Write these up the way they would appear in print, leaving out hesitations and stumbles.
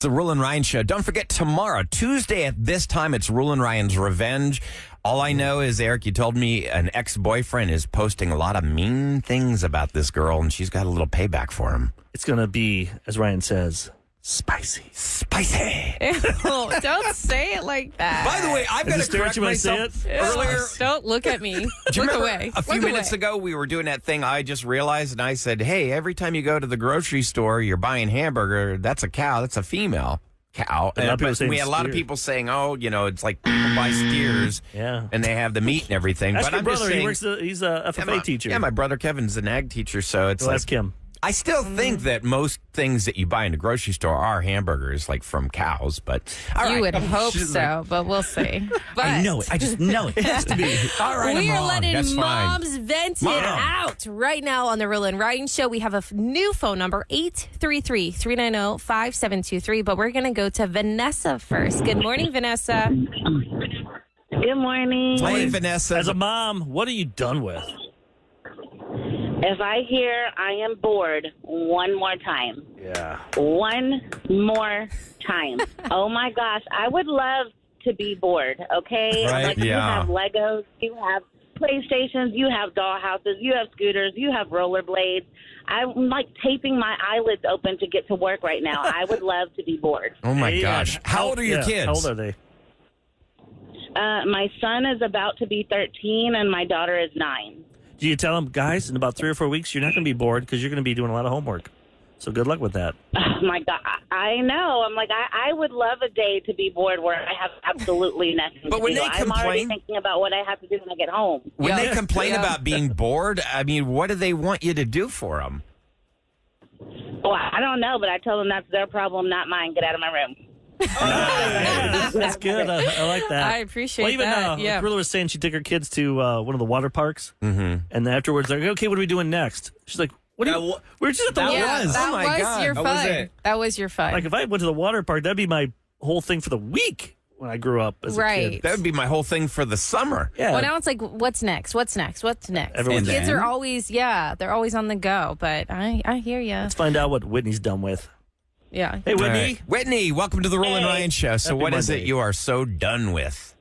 It's the Roula and Ryan Show. Don't forget, tomorrow, Tuesday at this time, it's Roula and Ryan's Revenge. All I know is, Eric, you told me an ex-boyfriend is posting a lot of mean things about this girl, and she's got a little payback for him. It's going to be, as Ryan says, spicy. Spicy. Ew, don't say it like that. By the way, I've got to correct myself. Earlier, Don't look at me. do you Look remember away. a few Look minutes away. ago, we were doing that thing I just realized, and I said, hey, every time you go to the grocery store, you're buying hamburger, that's a cow, that's a female cow. A lot of people But saying we had a lot of steer. people saying, oh, you know, it's like people buy steers, Yeah. and they have the meat and everything. Ask but your I'm brother. just saying, He's a FFA teacher. Yeah, my brother Kevin's an ag teacher, so it's Go like, ask him. I still think that most things that you buy in the grocery store are hamburgers, like from cows. But all right. You would hope She's so, but we'll see. But I know it. I just know it. It has to be. All right, we I'm are wrong. letting That's fine. moms vent Mom. it out right now on the Roula and Ryan Show. We have a new phone number, 833-390-5723, but we're going to go to Vanessa first. Good morning, Vanessa. Good morning. Hey, Vanessa. As a mom, what are you done with? If I hear I am bored one more time, Yeah. one more time. Oh my gosh, I would love to be bored, okay? Right, Like yeah. you have Legos, you have PlayStations, you have doll houses, you have scooters, you have rollerblades. I'm like taping my eyelids open to get to work right now. I would love to be bored. Oh, my Hey, gosh. How old are your kids? How old are they? My son is about to be 13 and my daughter is 9. Do you tell them, guys, in about 3 or 4 weeks, you're not going to be bored because you're going to be doing a lot of homework. So good luck with that. Oh my God, I know. I'm like, I would love a day to be bored where I have absolutely nothing But to when do. they I'm already complain- thinking about what I have to do when I get home. When Yeah. they complain Yeah. about being bored, I mean, what do they want you to do for them? Well, I don't know, but I told them that's their problem, not mine. Get out of my room. Yeah, that's good. I like that. I appreciate well, even, that. Yeah. Like Rilla was saying, she took her kids to one of the water parks, Mm-hmm. and then afterwards, they're like, okay, what are we doing next? She's like, what do you, we're just at the that water. Yeah, was. that Oh my was God. your How fun. was it? That was your fun. Like, if I went to the water park, that'd be my whole thing for the week when I grew up as a Right. kid. That would be my whole thing for the summer. Yeah. well, now it's like, what's next? What's next? What's next? Everyone's Kids in. are always, they're always on the go. But I hear you. Let's find out what Whitney's done with. Yeah. Hey, All Whitney. right. Whitney, welcome to the Roula and Hey. Ryan Show. So Happy what is Monday. it you are so done with?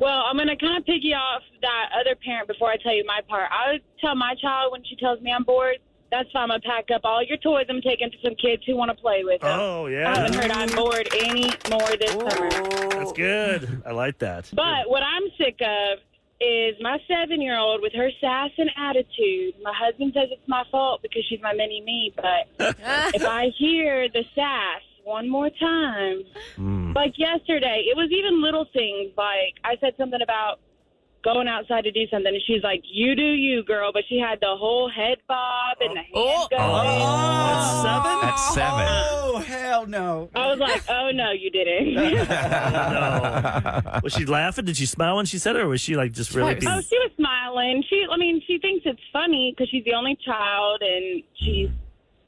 Well, I'm going to kind of piggy off that other parent before I tell you my part. I would tell my child when she tells me I'm bored, that's fine. I'm going to pack up all your toys. I'm taking to some kids who want to play with them. Oh, I yeah. haven't heard I'm bored any more this summer. That's good. I like that. But what I'm sick of is my 7-year-old with her sass and attitude. My husband says it's my fault because she's my mini-me, but if I hear the sass one more time, like yesterday, it was even little things. Like I said something about going outside to do something, and she's like, you do you, girl. But she had the whole head bob and the hand going. That's 7? That's 7. Oh, hell no. I was like, oh, no, you didn't. No. Was she laughing? Did she smile when she said it, or was she like just really being... Oh, she was smiling. She thinks it's funny because she's the only child and she's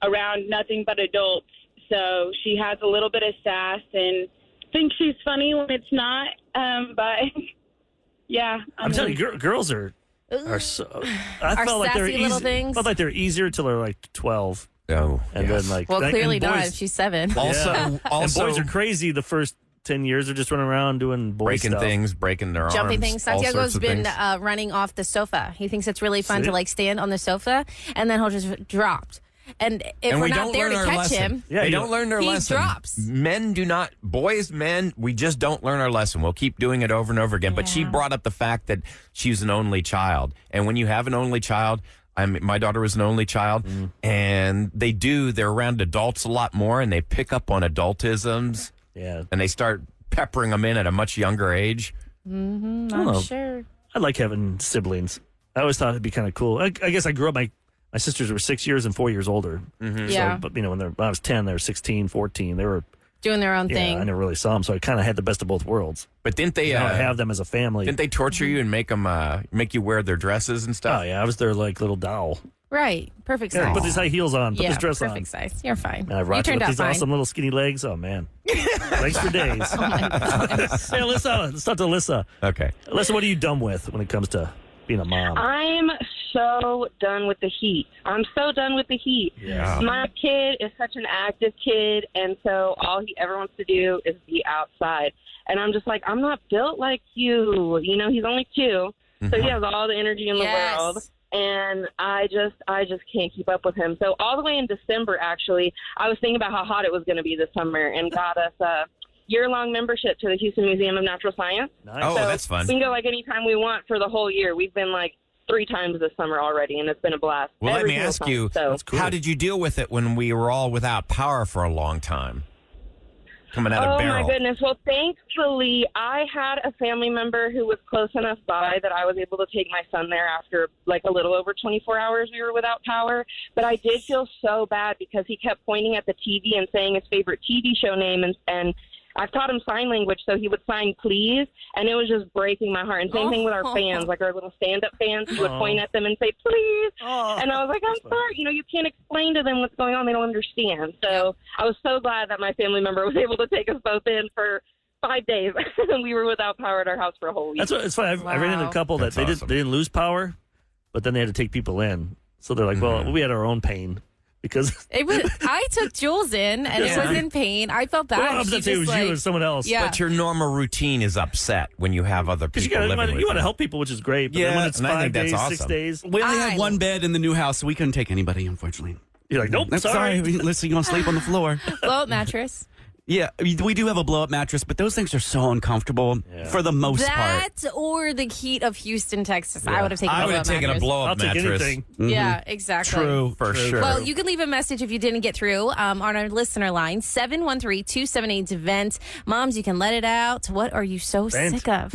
around nothing but adults. So she has a little bit of sass and thinks she's funny when it's not. But yeah, I'm telling you, girls are so... I Are felt like they're sassy little easy, things? felt like they're easier till they're like 12. Oh, And yes. then like... Well, and clearly boys, not if she's 7. Also, And boys are crazy the first 10 years. They're just running around doing boy breaking stuff. things, breaking their Jumping arms, things. all Santiago's sorts of been things. running off the sofa. He thinks it's really fun See? to like stand on the sofa, and then he'll just drop. And if And we're we not don't there learn to our catch lesson. him, Yeah, they you- don't learn their he lesson. drops. Men do not, men, we just don't learn our lesson. We'll keep doing it over and over again. But she Yeah. brought up the fact that she's an only child. And when you have an only child, my daughter was an only child, and they're around adults a lot more, and they pick up on adultisms, Yeah. and they start peppering them in at a much younger age. I'm know. sure. I like having siblings. I always thought it'd be kind of cool. I guess I grew up, my sisters were 6 years and 4 years older. Yeah, So, but, when I was 10, they were 16, 14. They were, doing their own I thing. never really saw them. So I kind of had the best of both worlds. But didn't they I have them as a family. didn't they torture you and make you wear their dresses and Oh, stuff? yeah. I was their like little doll. Right, perfect Yeah, size. put these high heels on. Put yeah, this dress perfect on. size. You're fine. And I You rocked turned with out these fine. awesome little skinny legs. Oh, man. Legs for days. Oh my God. Hey, Alyssa, let's talk to Alyssa. Okay. Alyssa, what are you done with when it comes to being a mom? I'm so done with the heat. I'm so done with the heat. Yeah. My kid is such an active kid, and so all he ever wants to do is be outside. And I'm just like, I'm not built like you. You know, he's only 2, so he has all the energy in the world. And I just can't keep up with him. So all the way in December, actually, I was thinking about how hot it was going to be this summer and got us a year-long membership to the Houston Museum of Natural Science. Nice. Oh, So that's fun. we can go like anytime we want for the whole year. We've been like 3 times this summer already, and it's been a blast. Well, let Every me single ask time. you, So, how did you deal with it when we were all without power for a long time? Coming out of oh barrel. my goodness. Well, thankfully, I had a family member who was close enough by that I was able to take my son there after like a little over 24 hours we were without power. But I did feel so bad because he kept pointing at the TV and saying his favorite TV show name, and I've taught him sign language, so he would sign please, and it was just breaking my heart. And same thing with our fans, like our little stand-up fans. He would point at them and say, please. And I was like, I'm sorry. You know, you can't explain to them what's going on. They don't understand. So I was so glad that my family member was able to take us both in for 5 days. And we were without power at our house for a whole week. That's what it's funny. I ran into a couple that That's awesome. they didn't lose power, but then they had to take people in. So they're like, well, we had our own pain because I took Jules in, and it was in pain. I felt bad. well, I'm She not saying it was just, you or someone else. Yeah. But your normal routine is upset when you have other Because people you living with want to help people, which is great. But then when it's and I 5 think that's days, awesome. 6 days, We only I- had one bed in the new house, so we couldn't take anybody, unfortunately. you're like, nope, That's sorry. Listen, you're going to sleep on the floor. Blow-up mattress. Yeah, we do have a blow-up mattress, but those things are so uncomfortable for the most part. That or the heat of Houston, Texas. I would have taken I a would have blow-up taken a mattress. blow-up I'll take mattress. anything. Yeah, exactly. True. For sure. Well, you can leave a message if you didn't get through on our listener line, 713-278-VENT. Moms, you can let it out. What are you so Vent. sick of?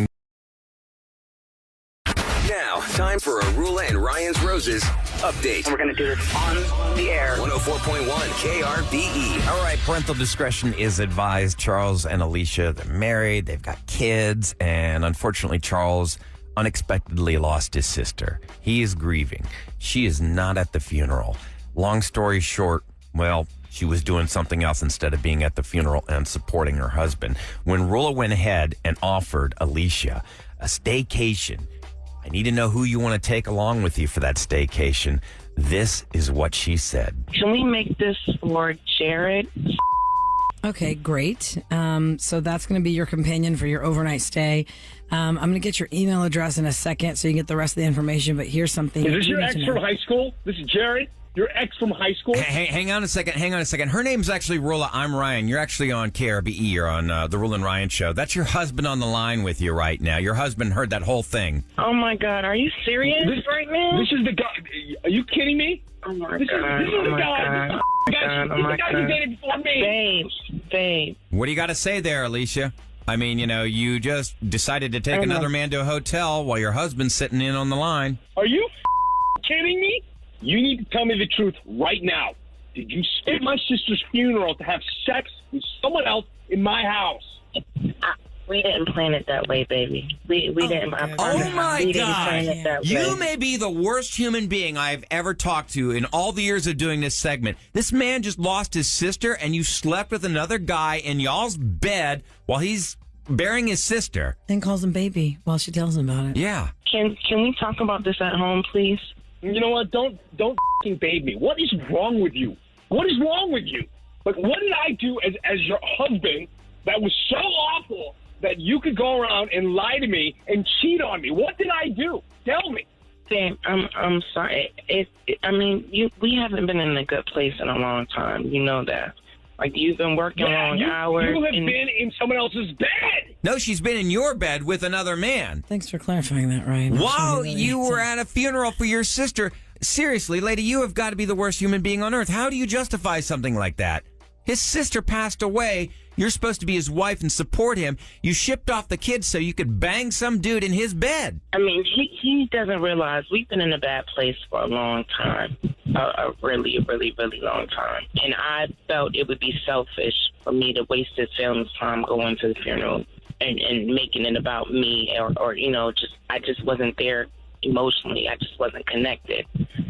Now, time for a Roula and Ryan's Roses update. We're going to do this on the air. 104.1 KRBE. All right, parental discretion is advised. Charles and Alicia, they're married, they've got kids, and unfortunately, Charles unexpectedly lost his sister. He is grieving. She is not at the funeral. Long story short, well, she was doing something else instead of being at the funeral and supporting her husband. When Roula went ahead and offered Alicia a staycation, I need to know who you want to take along with you for that staycation. This is what she said. Can we make this for Jared? Okay, great. So that's going to be your companion for your overnight stay. I'm going to get your email address in a second so you can get the rest of the information, but here's something. Is this you your need ex to from know. high school? This is Jared? Your ex from high school? Hang on a second. Her name's actually Roula. I'm Ryan. You're actually on KRBE. You're on the Roula and Ryan show. That's your husband on the line with you right now. Your husband heard that whole thing. Oh, my God. Are you serious right now? This is the guy. Are you kidding me? Oh, my This God. is Oh, the my guy. God. This is the guy who dated before me. Babe. What do you got to say there, Alicia? I mean, you know, you just decided to take another man to a hotel while your husband's sitting in on the line. Are you kidding me? You need to tell me the truth right now. Did you skip my sister's funeral to have sex with someone else in my house? We didn't plan it that way, baby. We didn't. I promise. Oh my we didn't plan God. it that You way. may be the worst human being I've ever talked to in all the years of doing this segment. This man just lost his sister and you slept with another guy in y'all's bed while he's burying his sister. And calls him baby while she tells him about it. Yeah. Can we talk about this at home, please? You know what? Don't f***ing babe me. What is wrong with you? What is wrong with you? Like, what did I do as your husband that was so awful that you could go around and lie to me and cheat on me? What did I do? Tell me. Sam, I'm sorry. We haven't been in a good place in a long time. You know that. Like, you've been working long hours. You have been in someone else's bed. No, she's been in your bed with another man. Thanks for clarifying that, Ryan. While you were at a funeral for your sister. Seriously, lady, you have got to be the worst human being on earth. How do you justify something like that? His sister passed away. You're supposed to be his wife and support him. You shipped off the kids so you could bang some dude in his bed. I mean, he doesn't realize we've been in a bad place for a long time, a really, really, really long time. And I felt it would be selfish for me to waste his family's time going to the funeral and making it about me or I just wasn't there emotionally. I just wasn't connected.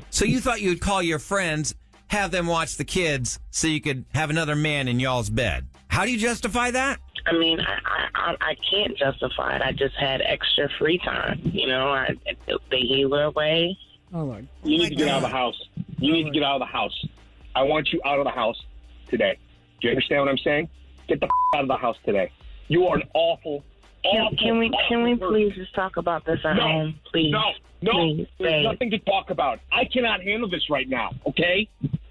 So you thought you would call your friends, have them watch the kids so you could have another man in y'all's bed. How do you justify that? I mean, I can't justify it. I just had extra free time. You know, they were away. Oh, Lord. You need to get out of the house. You need to get out of the house. I want you out of the house today. Do you understand what I'm saying? Get the out of the house today. You are an awful. Can we please just talk about this at home, please? No, please, there's nothing to talk about. I cannot handle this right now, okay?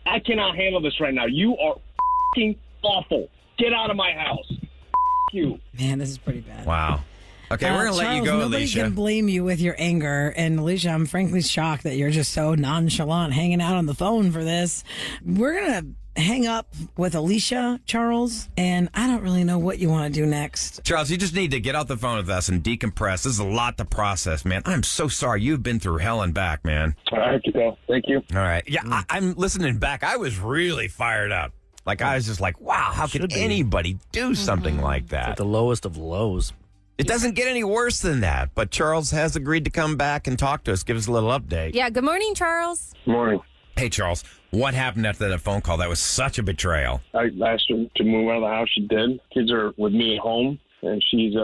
I cannot handle this right now. You are f***ing awful. Get out of my house. F*** you. Man, this is pretty bad. Wow. Okay, we're going to let you Charles, go, nobody Alicia. can blame you with your anger. And Alicia, I'm frankly shocked that you're just so nonchalant hanging out on the phone for this. We're going to hang up with Alicia, Charles, and I don't really know what you want to do next. Charles, you just need to get off the phone with us and decompress. This is a lot to process, man. I'm so sorry. You've been through hell and back, man. All right, thank you. All right. Yeah, I'm listening back. I was really fired up. Like, I was just like, wow, how could anybody do something like that? At the lowest of lows. It doesn't get any worse than that, but Charles has agreed to come back and talk to us, give us a little update. Yeah, good morning, Charles. Morning. Hey, Charles, what happened after that phone call? That was such a betrayal. I asked her to move out of the house. She did. Kids are with me at home, and she's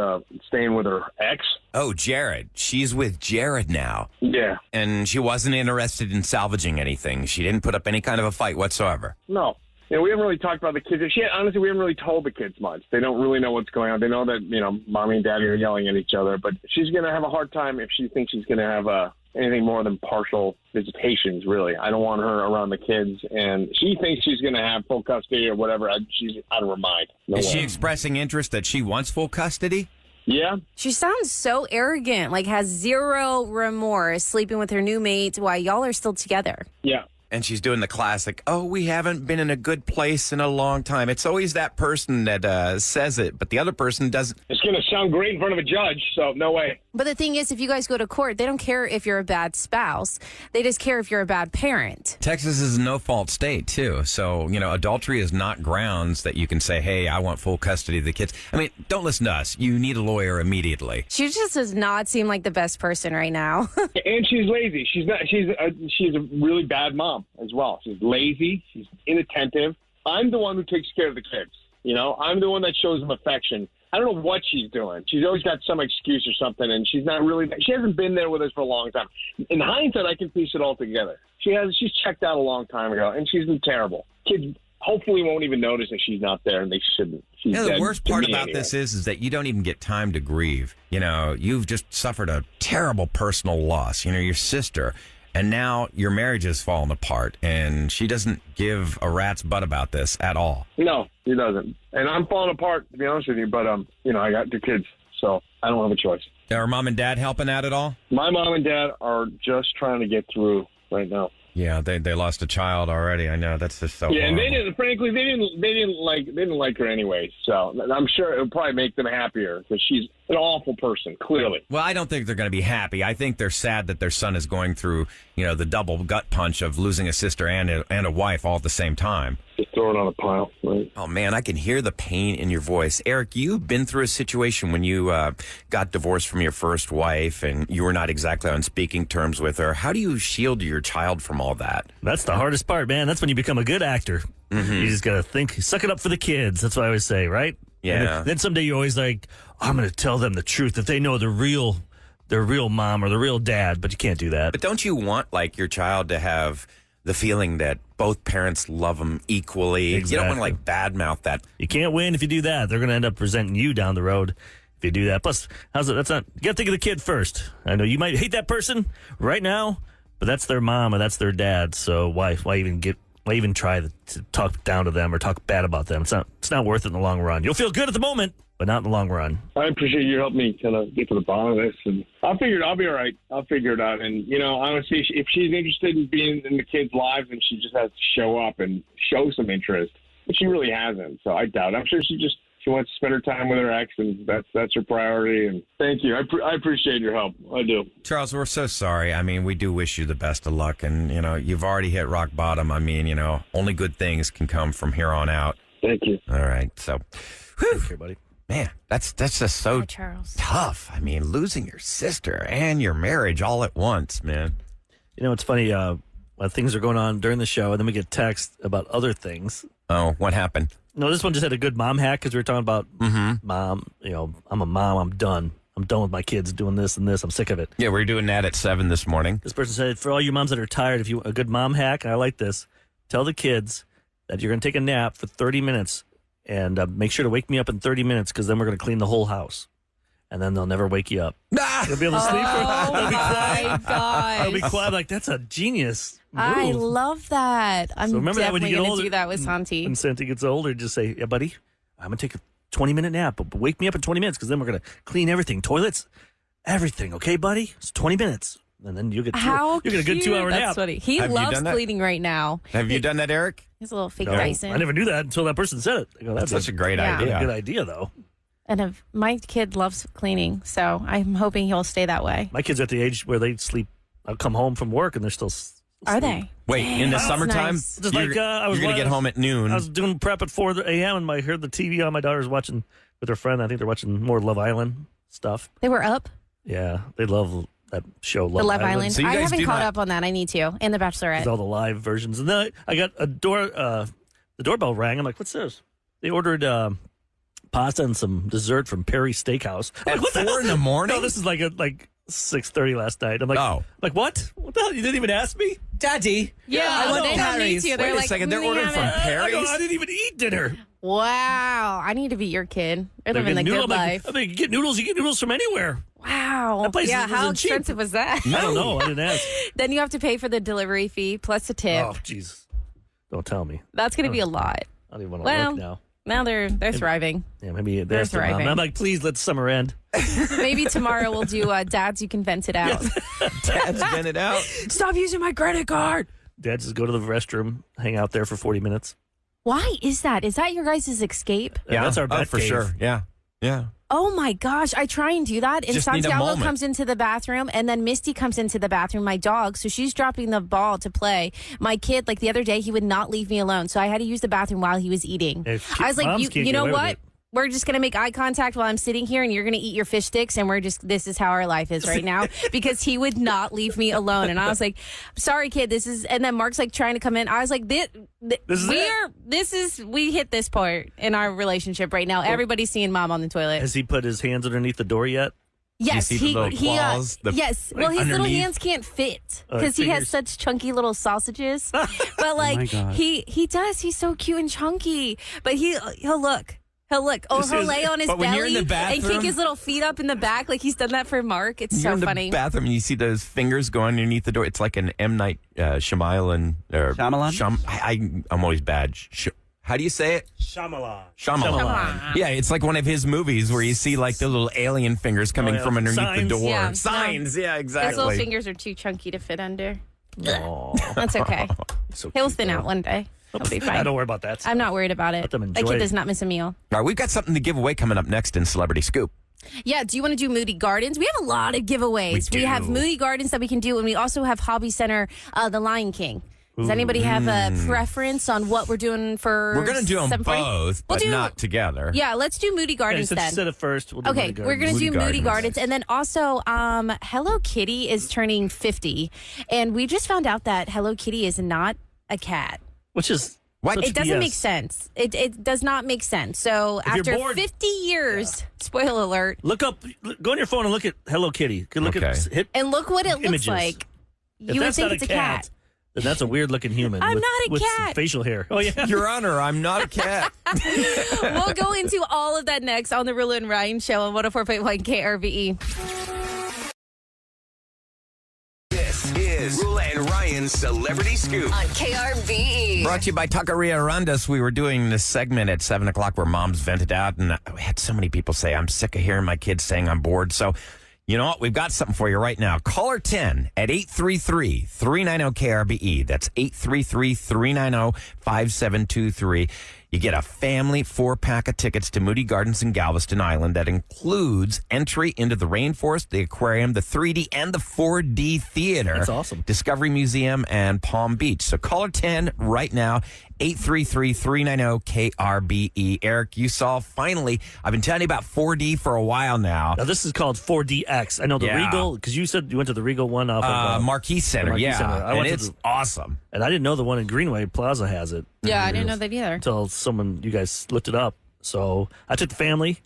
staying with her ex. Oh, Jared. She's with Jared now. Yeah. And she wasn't interested in salvaging anything. She didn't put up any kind of a fight whatsoever. No. We haven't really talked about the kids. Honestly, we haven't really told the kids much. They don't really know what's going on. They know that, mommy and daddy are yelling at each other, but she's going to have a hard time if she thinks she's going to have anything more than partial visitations, really. I don't want her around the kids, and she thinks she's going to have full custody or whatever. She's out of her mind. No Is way. she expressing interest that she wants full custody? Yeah. She sounds so arrogant, like has zero remorse sleeping with her new mate while y'all are still together. Yeah. And she's doing the classic, oh, we haven't been in a good place in a long time. It's always that person that says it, but the other person doesn't. It's going to sound great in front of a judge, so no way. But the thing is, if you guys go to court, they don't care if you're a bad spouse. They just care if you're a bad parent. Texas is a no-fault state, too. So, adultery is not grounds that you can say, hey, I want full custody of the kids. I mean, don't listen to us. You need a lawyer immediately. She just does not seem like the best person right now. And she's lazy. She's a really bad mom as well. She's lazy. She's inattentive. I'm the one who takes care of the kids. I'm the one that shows them affection. I don't know what she's doing. She's always got some excuse or something, and she hasn't been there with us for a long time. In hindsight, I can piece it all together. She's checked out a long time ago, and she's been terrible. Kids hopefully won't even notice that she's not there, and they shouldn't. She's the worst part about anyway. this is that you don't even get time to grieve. You've just suffered a terrible personal loss. Your sister. And now your marriage has fallen apart, and she doesn't give a rat's butt about this at all. No, she doesn't. And I'm falling apart, to be honest with you, but, I got two kids, so I don't have a choice. Are mom and dad helping out at all? My mom and dad are just trying to get through right now. Yeah, they lost a child already. I know, that's just so. Yeah, and horrible. they didn't like her anyway. So I'm sure it'll probably make them happier because she's an awful person, clearly. Well, I don't think they're going to be happy. I think they're sad that their son is going through, the double gut punch of losing a sister and a wife all at the same time. Just throw it on a pile, right? Oh, man, I can hear the pain in your voice. Eric, you've been through a situation when you got divorced from your first wife and you were not exactly on speaking terms with her. How do you shield your child from all that? That's the hardest part, man. That's when you become a good actor. Mm-hmm. You just got to think, suck it up for the kids. That's what I always say, right? Yeah. And then someday you're always like, I'm going to tell them the truth, that they know their real mom or the real dad, but you can't do that. But don't you want, your child to have the feeling that both parents love them equally? Exactly. You don't want to, badmouth that. You can't win if you do that. They're going to end up resenting you down the road if you do that. Plus, you got to think of the kid first. I know you might hate that person right now, but that's their mom or that's their dad. So why even try to talk down to them or talk bad about them? It's not worth it in the long run. You'll feel good at the moment, but not in the long run. I appreciate you helping me kind of get to the bottom of this, and I'll be all right. I'll figure it out. And honestly, if she's interested in being in the kids' lives, then she just has to show up and show some interest. But she really hasn't, so I doubt. I'm sure she wants to spend her time with her ex, and that's her priority. And thank you. I appreciate your help. I do. Charles, we're so sorry. I mean, we do wish you the best of luck. And, you've already hit rock bottom. I mean, only good things can come from here on out. Thank you. All right. So, Take care, buddy. man, that's just so Charles. tough. I mean, losing your sister and your marriage all at once, man. It's funny. Things are going on during the show, and then we get text about other things. Oh, what happened? No, this one just had a good mom hack because we were talking about mom. I'm a mom. I'm done. I'm done with my kids doing this and this. I'm sick of it. Yeah, we were doing that at 7 this morning. This person said, for all you moms that are tired, if you a good mom hack, I like this. Tell the kids that you're going to take a nap for 30 minutes and make sure to wake me up in 30 minutes because then we're going to clean the whole house. And then they'll never wake you up. You'll be able to sleep. Oh They'll be quiet. my gosh. They'll be quiet. Like, that's a genius move. I love that. I'm So remember that when definitely you get going to older, do that with Santi. When Santi gets older, just say, yeah, buddy, I'm going to take a 20-minute nap, but wake me up in 20 minutes because then we're going to clean everything. Toilets, everything. Okay, buddy? It's 20 minutes. And then you get a good 2-hour nap. That's funny. He Have you loves done that? cleaning right now. Have you done that, Eric? He's a little fake No, Dyson. I never knew that until that person said it. I go, That's such a great Yeah. idea. good idea, though. And my kid loves cleaning, so I'm hoping he'll stay that way. My kids are at the age where they sleep. I'll come home from work and they're still Are asleep. they? Wait, in the That's summertime, nice. Just you're, like, I was you're going to get home at noon. I was doing prep at 4 a.m. and I heard the TV on. My daughter's watching with her friend. I think they're watching more Love Island stuff. They were up? Yeah, they love that show, The Love Island. So you I guys haven't do caught not- up on that. I need to. And The Bachelorette. With all the live versions. And then I got the doorbell rang. I'm like, what's this? They ordered pasta and some dessert from Perry's Steakhouse. I'm At like, what the 4 hell? in the morning? No, this is like 6:30 last night. I'm like, Oh. what? What the hell? You didn't even ask me? Daddy. yeah, I went they to don't need Harry's. to. They're Wait a like, second, they're we ordering haven't- from Perry's? I didn't even eat dinner. Wow. I need to be your kid. They're living the Noodle- good life. I mean, you get noodles from anywhere. Wow. That place yeah, isn't how cheap. expensive was that? I don't know. I didn't ask. Then you have to pay for the delivery fee plus a tip. Oh, jeez. Don't tell me. That's going to be a lot. I don't even want to Well, look now. now they're thriving. Yeah, maybe they're that's their mom. thriving. I'm like, please let summer end. Maybe tomorrow we'll do Dads, You Can Vent It Out. Dad's been it out. Stop using my credit card. Dad just go to the restroom, hang out there for 40 minutes. Why is that? Is that your guys' escape? Yeah, that's our Oh, bet for cave. sure. Yeah. Yeah. Oh my gosh, I try and do that. And Just need a Santiago moment. comes into the bathroom, and then Misty comes into the bathroom, my dog. So she's dropping the ball to play. My kid, like the other day, he would not leave me alone. So I had to use the bathroom while he was eating. If I was like, moms you can't know get away with what? it. We're just going to make eye contact while I'm sitting here, and you're going to eat your fish sticks, and this is how our life is right now, because he would not leave me alone. And I was like, sorry, kid, and then Mark's like trying to come in. I was like, we hit this part in our relationship right now. Everybody's seeing mom on the toilet. Has he put his hands underneath the door yet? Yes, You see the little claws, yes. like, Well, his little underneath? hands can't fit because he fingers. has such chunky little sausages. But like my God. he does. He's so cute and chunky. But he'll look. He'll look. Oh, This he'll is- lay on his but when you're belly in the and kick bathroom- his little feet up in the back like he's done that for Mark. It's You're so in the funny. bathroom and you see those fingers go underneath the door. It's like an M. Night Shyamalan. Shyamalan? I'm always bad. How do you say it? Shyamalan. Shyamalan. Yeah, it's like one of his movies where you see like the little alien fingers coming yeah. from underneath Signs. the door. Yeah. Signs. Yeah, His little exactly. fingers are too chunky to fit under. Oh, That's okay. so He'll cute, thin though. out one day. He'll be I fine. don't worry about that. I'm not worried about it. Let them That enjoy kid it. does not miss a meal. All right, we've got something to give away coming up next in Celebrity Scoop. Yeah, do you want to do Moody Gardens? We have a lot of giveaways. We We have do. Moody Gardens that we can do, and we also have Hobby Center, The Lion King. Does anybody have a preference on what we're doing for We're going to do them 7:40? both, but not together. Yeah, let's do Moody Yeah, Gardens since you then. said it first, we'll do Okay, Moody we're going to Gardens. do Moody Moody Gardens. Gardens. And then also, Hello Kitty is turning 50. And we just found out that Hello Kitty is not a cat. Which is What? such It doesn't BS. make sense. It does not make sense. So you're after bored- 50 years, spoiler alert, Look up, go on your phone and look at Hello Kitty. Look Okay. at hit. and look what it looks Images. like. If You would that's think not it's a cat. then that's a weird looking human. I'm with, not a with some cat. facial hair. Oh yeah. Your Honor, I'm not a cat. We'll go into all of that next on the Roula and Ryan Show on 104.1 KRVE. This is Roula and Ryan's Celebrity Scoop. On KRVE. Brought to you by Taqueria Arandas. We were doing this segment at 7 o'clock where moms vented out, and we had so many people say, I'm sick of hearing my kids saying I'm bored. So, you know what? We've got something for you right now. Caller 10 at 833-390-KRBE. That's 833-390-5723. You get a family 4-pack of tickets to Moody Gardens in Galveston Island that includes entry into the rainforest, the aquarium, the 3D, and the 4D theater. That's awesome. Discovery Museum and Palm Beach. So caller 10 right now, 833-390-KRBE. Eric, you saw finally, I've been telling you about 4D for a while now. Now this is called 4DX. I know the Yeah. Regal, because you said you went to the Regal one off of Marquis Center, Marquis yeah. Center. I And went to it's the- awesome. and I didn't know the one in Greenway Plaza has it. Yeah, I didn't know that either. Until you guys looked it up. So I took the family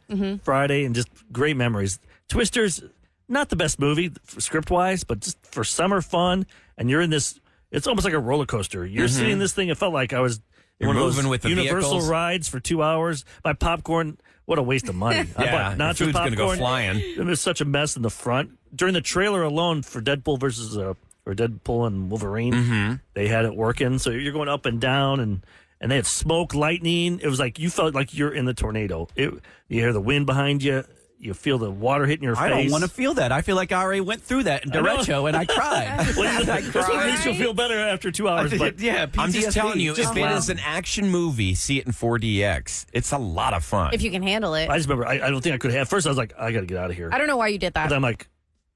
Friday and just great memories. Twisters, not the best movie script-wise, but just for summer fun. And you're in this, it's almost like a roller coaster. You're sitting in this thing. It felt like I was in one of those with the Universal vehicles. rides for 2 hours. My popcorn, what a waste of money. I bought your nacho food's popcorn. gonna go flying. It was such a mess in the front. During the trailer alone for Deadpool versus or Deadpool and Wolverine, they had it working. So you're going up and down, and they had smoke, lightning. It was like you felt like you're in the tornado. You hear the wind behind you. You feel the water hitting your face. I don't want to feel that. I feel like I already went through that in derecho, and I cried. Well, that's what makes you feel better after 2 hours. But yeah, I'm just PTSD. telling you, if it wow. is an action movie, see it in 4DX. It's a lot of fun. If you can handle it. I just remember, I don't think I could have. At first, I was like, I got to get out of here. I don't know why you did But that. I'm like,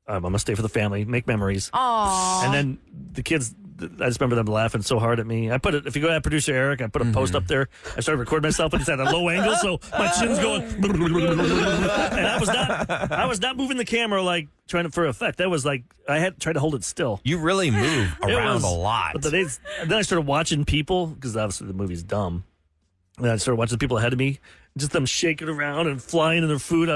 I'm going to stay for the family, make memories. Aww. And then the kids, I just remember them laughing so hard at me. I put it, if you go to producer Eric, I put a post up there. I started recording myself, but it's at a low angle, so my chin's going. And I was not moving the camera like trying to, for effect. That was like, I had tried to hold it still. You really move It around was- a lot. But then I started watching people, because obviously the movie's dumb. And I started watching the people ahead of me, just them shaking around and flying in their food.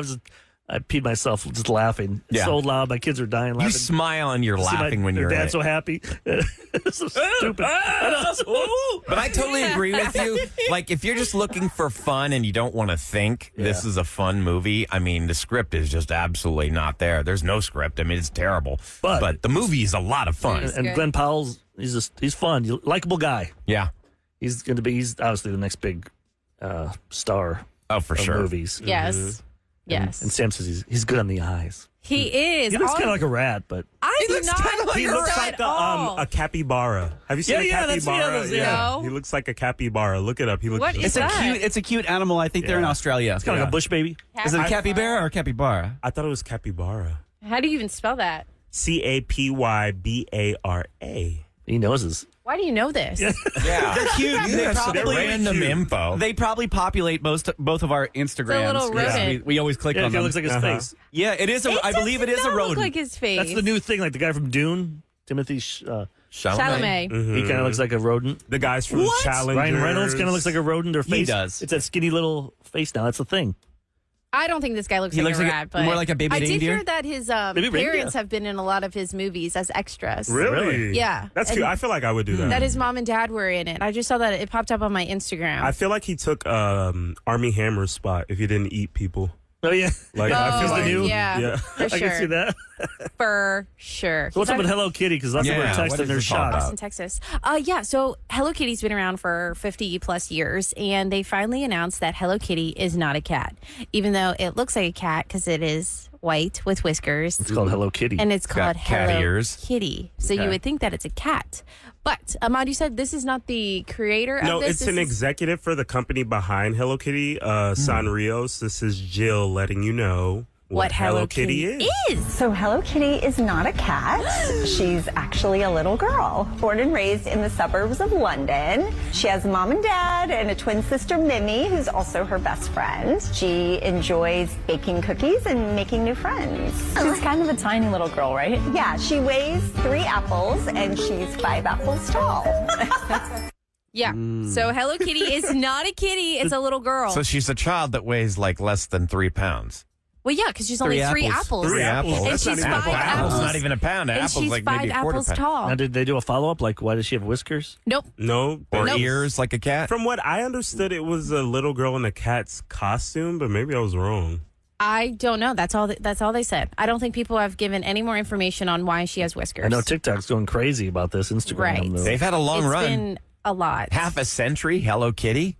I peed myself just laughing. It's Yeah. so loud. My kids are dying laughing. You smile and you're See laughing when their you're in dad's it. so happy. It's so stupid. But I totally agree with you. Like, if you're just looking for fun and you don't want to think this is a fun movie, I mean, the script is just absolutely not there. There's no script. I mean, it's terrible. But the movie is a lot of fun. And Glenn Powell's, he's fun. Likeable guy. Yeah. He's obviously the next big star Oh, for of sure. movies. Yes. Yes. And Sam says he's good on the eyes. He is. He looks kind of like a rat, but I do not He think looks so like at all. a capybara. Have you seen a that's- capybara? that's- No. He looks like a capybara. Look it up. He looks. What is It's a that? cute. It's a cute animal. I think they're in Yeah. Australia. it's kind of like a bush baby. Is it a capybara or a capybara? I thought it was capybara. How do you even spell that? CAPYBARA. He knows his. Why do you know this? Yeah. They're cute. You They have some probably random info. They probably populate both of our Instagrams. little rodent. We always click Yeah, it on kind them. of looks like his face. Yeah, it is. I believe it is a Does not rodent. look like his face. That's the new thing, like the guy from Dune, Timothy. Chalamet. He kind of looks like a rodent. The guys from Challengers. Ryan Reynolds kind of looks like a rodent. Their face. does. It's that skinny little face now. That's the thing. I don't think this guy looks He like looks a like rat, but more like a baby I did reindeer? hear that his Baby reindeer. parents have been in a lot of his movies as extras. Really? Yeah. That's And cute. I feel like I would do that. That his mom and dad were in it. I just saw that it popped up on my Instagram. I feel like he took Army Hammer's spot if he didn't eat people. Oh yeah. Like I feel Oh, like yeah. For I sure. can see that. For sure. So what's up with Hello Kitty? Because lots of Yeah, people are what texting is their this all shots. about? Austin, Texas. Yeah, so Hello Kitty's been around for 50 plus years, and they finally announced that Hello Kitty is not a cat, even though it looks like a cat because it is white with whiskers. It's called Hello Kitty. And it's got called cat Hello ears. Kitty. So you would think that it's a cat. But, Ahmad, you said this is not the creator of No, this? it's This an is- executive for the company behind Hello Kitty, Sanrios. This is Jill letting you know what Hello Kitty is. So Hello Kitty is not a cat. She's actually a little girl, born and raised in the suburbs of London. She has a mom and dad and a twin sister, Mimi, who's also her best friend. She enjoys baking cookies and making new friends. She's kind of a tiny little girl, right? Yeah, she weighs 3 apples and she's 5 apples tall. Yeah. So Hello Kitty is not a kitty. It's a little girl. So she's a child that weighs like less than 3 pounds. Well, yeah, because she's only 3 apples. 3 apples. And That's she's not even 5 an apple. apples. It's not even a pound. An And apple's she's like 5 maybe a quarter apples pound. tall. Now, did they do a follow up? Like, why does she have whiskers? Nope. No. Or Nope. ears like a cat. From what I understood, it was a little girl in a cat's costume, but maybe I was wrong. I don't know. That's all they said. I don't think people have given any more information on why she has whiskers. I know TikTok's going crazy about this. Instagram. Right. though. They've had a long It's run. been a lot. Half a century, Hello Kitty.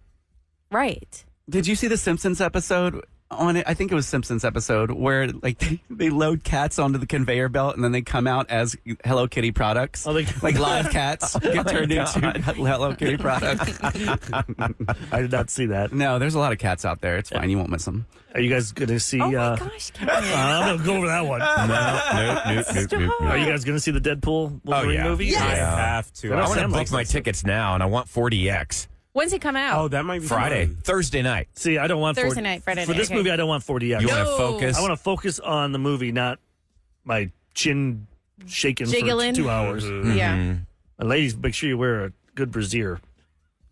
Right. Did you see the Simpsons episode on it? I think it was Simpsons episode where like they load cats onto the conveyor belt and then they come out as Hello Kitty products. Oh, like live cats get turned into Hello Kitty products. I did not see that. No, there's a lot of cats out there. It's fine. You won't miss them. Are you guys going to see? Oh my gosh. I'm going to go over that one. No. Are you guys going to see the Deadpool Wolverine yeah. movie? I have to. That I want to Sam book likes my that tickets now, and I want 4DX. When's it come out? Oh, that might be Friday, fun. Thursday night. See, I don't want Thursday night, Friday For night, this okay. movie, I don't want 4DX. You want to No. focus? I want to focus on the movie, not my chin shaking Jiggling. for 2 hours. Yeah. And ladies, make sure you wear a good brassiere.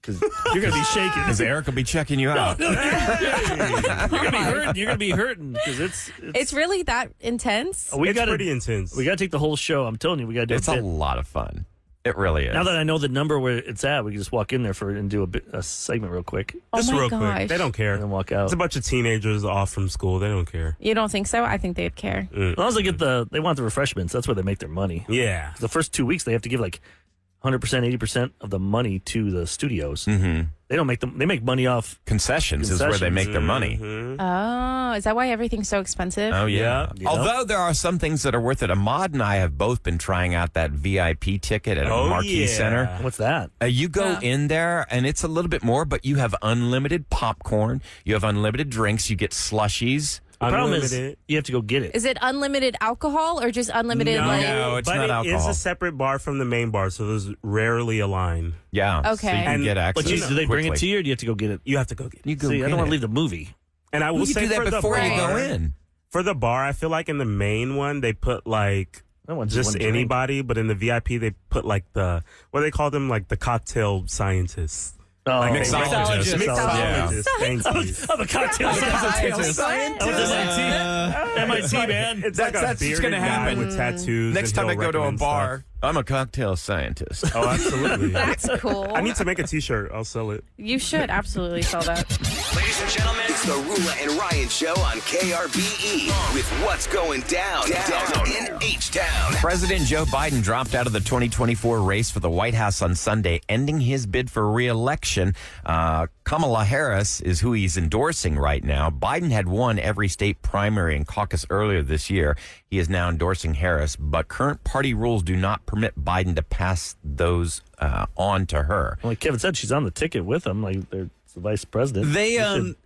because you're going to be shaking. Because Eric will be checking you out. You're going to be hurting. You're going to be hurting because It's really that intense. It's pretty intense. We got to take the whole show. I'm telling you, we got to do It's a lot of fun. It really is. Now that I know the number where it's at, we can just walk in there and do a segment real quick. Just real quick. They don't care. And then walk out. It's a bunch of teenagers off from school. They don't care. You don't think so? I think they'd care. As long as they want the refreshments. That's where they make their money. Yeah. The first 2 weeks, they have to give like 100%, 80% of the money to the studios. Mm-hmm. They don't make them. They make money off concessions. Is where they make their money. Oh, is that why everything's so expensive? Oh, yeah. Although there are some things that are worth it. Ahmad and I have both been trying out that VIP ticket at a Marquee Center. What's that? You go in there, and it's a little bit more, but you have unlimited popcorn. You have unlimited drinks. You get slushies. The problem is you have to go get it. Is it unlimited alcohol or just unlimited? No, it's not alcohol. It is a separate bar from the main bar, so there's rarely a line. Yeah. Okay. So you can get access. But do they bring it to you, or do you have to go get it? You have to go get it. You go See, get I don't want it. to leave the movie. And I will say do that for before the you bar, go in. For the bar, I feel like in the main one they put like just anybody, but in the VIP they put like what do they call them? Like the cocktail scientists. Oh, like mixologist. Mixologist. Thank you. I'm a cocktail scientist. I was MIT, man. It's like That's a what's bearded gonna happen. guy with tattoos. Next and time I he'll go to a recommend bar, stuff. I'm a cocktail scientist. Oh, absolutely. That's cool. I need to make a T-shirt. I'll sell it. You should absolutely sell that. Ladies and gentlemen, it's the Roula and Ryan Show on KRBE with what's going down in H-Town. President Joe Biden dropped out of the 2024 race for the White House on Sunday, ending his bid for re-election. Kamala Harris is who he's endorsing right now. Biden had won every state primary and caucus earlier this year. He is now endorsing Harris, but current party rules do not permit Biden to pass those on to her. Like Kevin said, she's on the ticket with him. Like they're the vice president.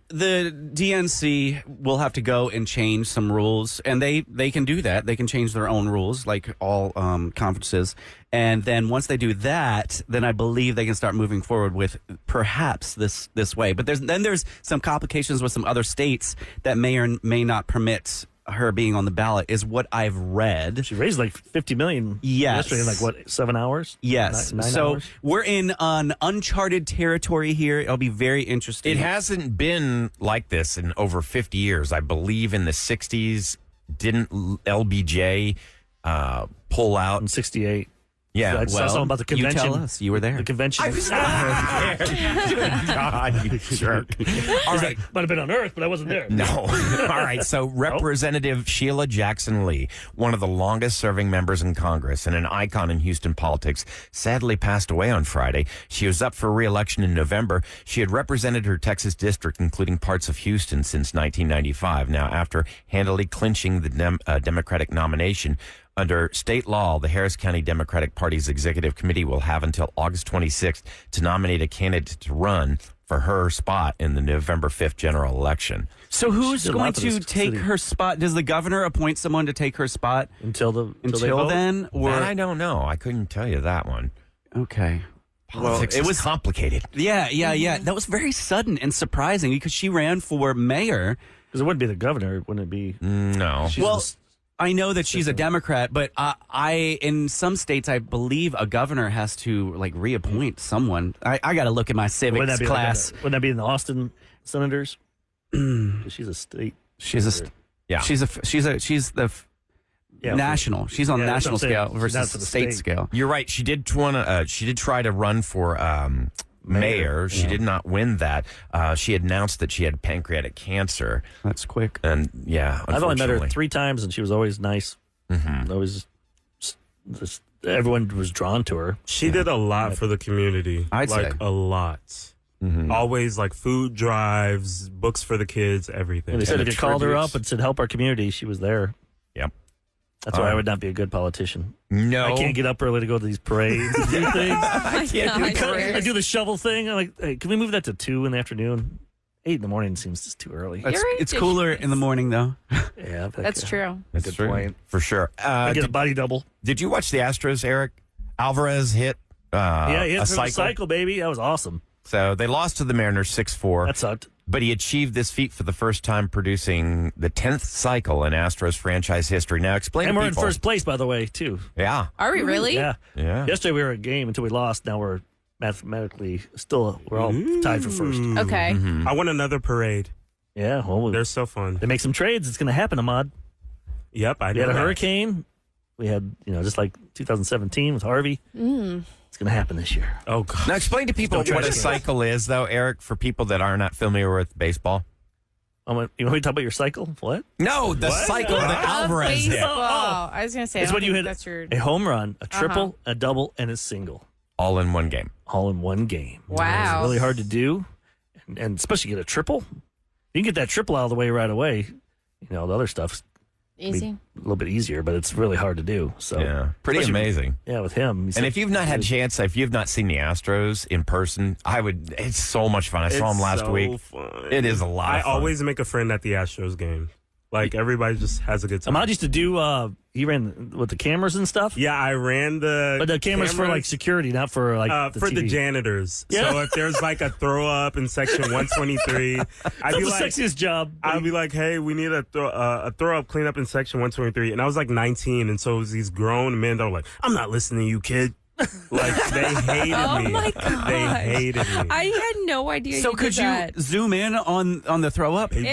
The DNC will have to go and change some rules, and they can do that. They can change their own rules, like all conferences. And then once they do that, then I believe they can start moving forward with perhaps this way. But there's some complications with some other states that may or may not permit her being on the ballot, is what I've read. She raised like $50 million yesterday in like what, 7 hours? Yes. Nine so hours? we're in uncharted territory here. It'll be very interesting. It hasn't been like this in over 50 years. I believe in the 60s, didn't LBJ pull out? In 68. Yeah, I saw something about the convention. You tell us. You were there. The convention. I was not there. God, you jerk. All right. Might have been on Earth, but I wasn't there. No. All right. So Representative Sheila Jackson Lee, one of the longest serving members in Congress and an icon in Houston politics, sadly passed away on Friday. She was up for re-election in November. She had represented her Texas district, including parts of Houston, since 1995. Now, after handily clinching the Democratic nomination, under state law, the Harris County Democratic Party's executive committee will have until August 26th to nominate a candidate to run for her spot in the November 5th general election. So who's going to take her spot? Does the governor appoint someone to take her spot until then? Or That I don't know. I couldn't tell you that one. Okay. Politics it was complicated. Yeah. That was very sudden and surprising because she ran for mayor. Because it wouldn't be the governor, wouldn't it be? No. I know that she's a Democrat, but I in some states, I believe a governor has to like reappoint someone. I got to look at my civics class. Wouldn't that be in the Austin Senators? She's a state. She's the national. She's on the national scale versus the state scale. You're right. She did try to run for mayor. She did not win that. She announced that she had pancreatic cancer. That's quick. And I've only met her 3 times, and she was always nice. Mm-hmm. Always, everyone was drawn to her. She did a lot for the community. I'd say a lot. Mm-hmm. Always like food drives, books for the kids, everything. And they said if you called her up and said help our community, she was there. Yep. That's why I would not be a good politician. No. I can't get up early to go to these parades and do things. I do the shovel thing. I'm like, hey, can we move that to 2 in the afternoon? 8 in the morning seems just too early. It's cooler in the morning, though. Yeah. That's true. That's good true. point. For sure. I get a body double. Did you watch the Astros, Eric? Alvarez hit yeah, he hit a the cycle, baby. That was awesome. So they lost to the Mariners 6-4. That sucked. But he achieved this feat for the first time, producing the 10th cycle in Astros franchise history. Now, explain And to we're people. in first place, by the way, too. Yeah. Are we really? Yeah. Yeah. Yesterday we were at a game until we lost. Now we're mathematically still we're all tied for first. Okay. I want another parade. Yeah, well, They're so fun. they make some trades. It's going to happen, Ahmad. Yep, I We know had a that. hurricane. We had, just like 2017 with Harvey. It's going to happen this year. Oh, God. Now, explain to people Don't try what to a get it. cycle is, though, Eric, for people that are not familiar with baseball. You want me to talk about your cycle? What? No, the cycle that Alvarez hit. Baseball. I was going to say, It's I when don't you think hit that's your. a home run, a triple, a double, and a single. All in one game. All in one game. Wow. It's really hard to do. And especially get a triple. You can get that triple out of the way right away. The other stuff's Easy. a little bit easier, but it's really hard to do. So Yeah, pretty especially- amazing. Yeah, with him. And if you've not had a chance, if you've not seen the Astros in person, it's so much fun. I saw them last week. Fun. It is a lot I of fun. always make a friend at the Astros game. Like, everybody just has a good time. Ahmad used to do, he ran with the cameras and stuff. Yeah, I ran the But the cameras for like security, not for like for the TV. janitors. Yeah. So if there's like a throw up in section 123, I'd That's be the like, sexiest job. I'd be like, hey, we need a throw up cleanup in section 123, and I was like 19, and so it was these grown men that were like, I'm not listening to you, kid. Like, they hated Oh me. my gosh. They hated me. I had no idea. So you could did you that. zoom in on the throw up? Ew. Oh,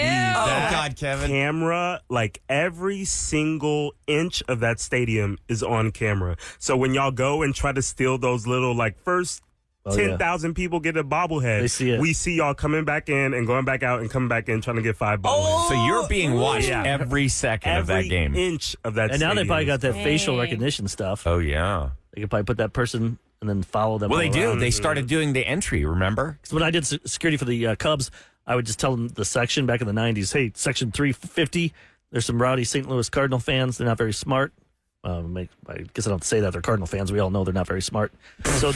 God, Kevin. Camera, like every single inch of that stadium is on camera. So when y'all go and try to steal those little like first 10,000 people get a bobblehead, They see it. we see y'all coming back in and going back out and coming back in trying to get 5 bobbleheads. So you're being watched Yeah. every second of that Every game. inch of that. And now they stadium probably is- got that facial Dang. recognition stuff. Oh, yeah. They could probably put that person and then follow them. Well, all they do. around. They started doing the entry, remember? So when I did security for the Cubs, I would just tell them the section back in the 90s, hey, section 350, there's some rowdy St. Louis Cardinal fans. They're not very smart. I guess I don't say that. They're Cardinal fans. We all know they're not very smart. So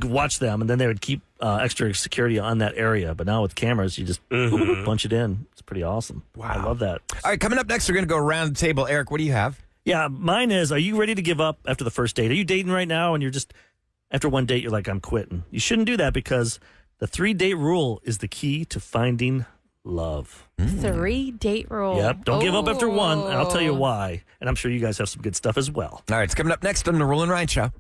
watch them, and then they would keep extra security on that area. But now with cameras, you just punch it in. It's pretty awesome. Wow. I love that. All right, coming up next, we're going to go around the table. Eric, what do you have? Yeah, mine is, are you ready to give up after the first date? Are you dating right now and you're just, after one date, you're like, I'm quitting? You shouldn't do that because the 3-date rule is the key to finding love. 3-date rule. Yep. Don't give up after one, and I'll tell you Oh. why. And I'm sure you guys have some good stuff as well. All right, it's coming up next on the Roula and Ryan Show.